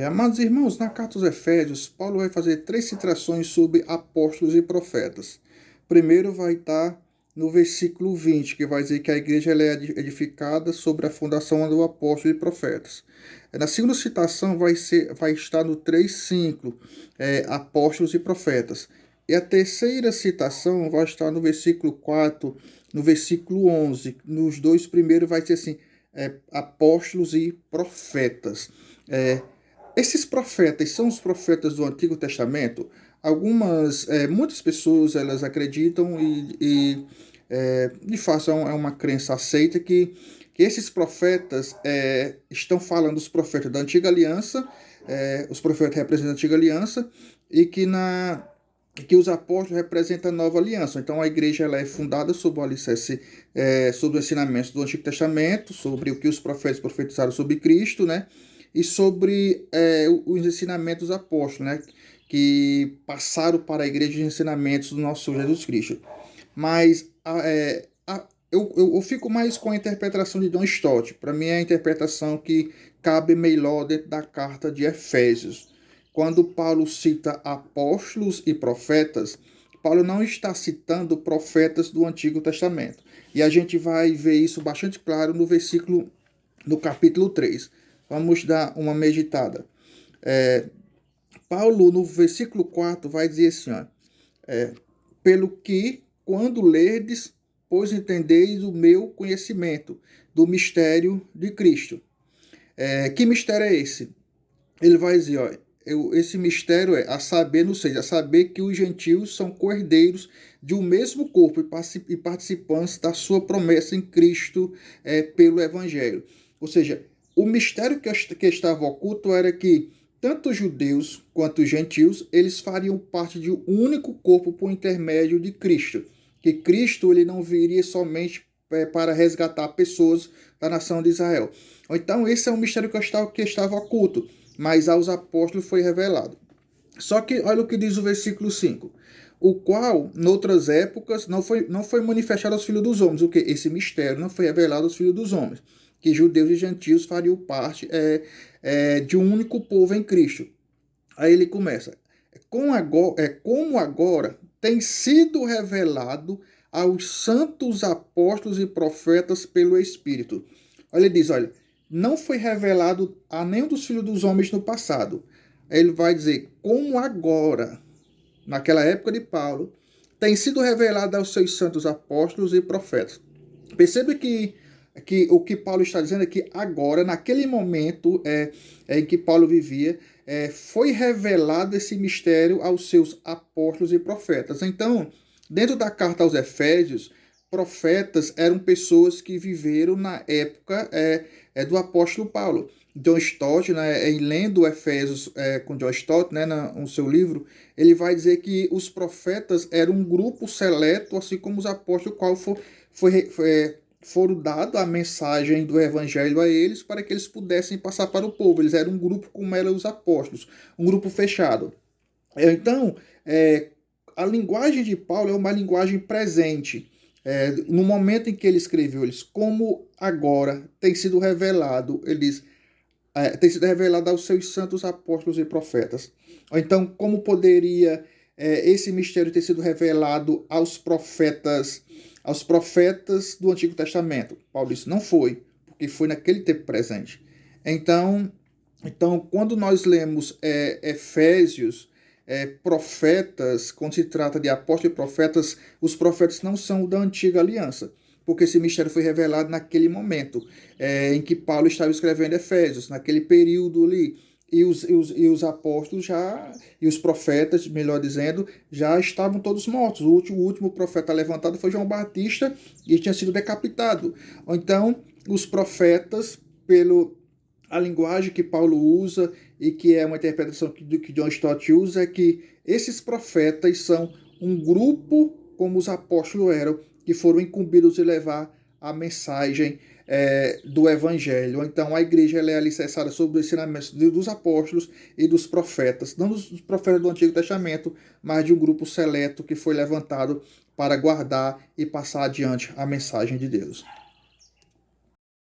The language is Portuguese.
Amados irmãos, na carta aos Efésios, Paulo vai fazer três citações sobre apóstolos e profetas. Primeiro vai estar no versículo 20, que vai dizer que a igreja ela é edificada sobre a fundação do apóstolo e profetas. Na segunda citação vai estar no 3:5, apóstolos e profetas. E a terceira citação vai estar no versículo 4, no versículo 11. Nos dois primeiros vai ser assim, apóstolos e profetas. Esses profetas são os profetas do Antigo Testamento. Muitas pessoas elas acreditam de fato é uma crença aceita que esses profetas estão falando dos profetas da Antiga Aliança, os profetas representam a Antiga Aliança e que os apóstolos representam a Nova Aliança. Então a igreja ela é fundada sobre o alicerce, sobre o ensinamento do Antigo Testamento, sobre o que os profetas profetizaram sobre Cristo, né? E sobre os ensinamentos apóstolos, né, que passaram para a igreja os ensinamentos do nosso Senhor Jesus Cristo. Mas eu fico mais com a interpretação de John Stott. Para mim é a interpretação que cabe melhor dentro da carta de Efésios. Quando Paulo cita apóstolos e profetas, Paulo não está citando profetas do Antigo Testamento. E a gente vai ver isso bastante claro no capítulo 3. Vamos dar uma meditada. Paulo, no versículo 4, vai dizer assim, ó, pelo que, quando lerdes, pois entendeis o meu conhecimento do mistério de Cristo. Que mistério é esse? Ele vai dizer, ó, esse mistério a saber, a saber que os gentios são cordeiros de um mesmo corpo e participantes da sua promessa em Cristo pelo Evangelho. Ou seja, o mistério que estava oculto era que tanto os judeus quanto os gentios, eles fariam parte de um único corpo por intermédio de Cristo. Que Cristo ele não viria somente para resgatar pessoas da nação de Israel. Então esse é um mistério que estava oculto, mas aos apóstolos foi revelado. Só que olha o que diz o versículo 5. O qual, noutras épocas, não foi manifestado aos filhos dos homens. O que? Esse mistério não foi revelado aos filhos dos homens. Que judeus e gentios fariam parte de um único povo em Cristo. Aí ele começa. Como agora tem sido revelado aos santos apóstolos e profetas pelo Espírito. Olha, ele diz, olha, não foi revelado a nenhum dos filhos dos homens no passado. Aí ele vai dizer, como agora, naquela época de Paulo, tem sido revelado aos seus santos apóstolos e profetas. Perceba que o que Paulo está dizendo é que agora, naquele momento em que Paulo vivia, foi revelado esse mistério aos seus apóstolos e profetas. Então, dentro da carta aos Efésios, profetas eram pessoas que viveram na época do apóstolo Paulo. John Stott, né, em lendo Efésios com John Stott, né, no seu livro, ele vai dizer que os profetas eram um grupo seleto, assim como os apóstolos, qual foram dado a mensagem do evangelho a eles para que eles pudessem passar para o povo. Eles eram um grupo como eram os apóstolos, um grupo fechado. Então, a linguagem de Paulo é uma linguagem presente. No momento em que ele escreveu, eles, como agora tem sido revelado, ele diz, tem sido revelado aos seus santos apóstolos e profetas. Então, como poderia esse mistério ter sido revelado aos profetas do Antigo Testamento? Paulo disse, não foi, porque foi naquele tempo presente. Então quando nós lemos Efésios, profetas, quando se trata de apóstolos e profetas, os profetas não são da Antiga Aliança, porque esse mistério foi revelado naquele momento em que Paulo estava escrevendo Efésios, naquele período ali, e os apóstolos e os profetas, melhor dizendo, já estavam todos mortos. O último profeta levantado foi João Batista e tinha sido decapitado. Então, os profetas, a linguagem que Paulo usa e que é uma interpretação que John Stott usa, é que esses profetas são um grupo, como os apóstolos eram, que foram incumbidos de levar a mensagem do Evangelho. Então a igreja ela é alicerçada sobre os ensinamentos dos apóstolos e dos profetas, não dos profetas do Antigo Testamento, mas de um grupo seleto que foi levantado para guardar e passar adiante a mensagem de Deus.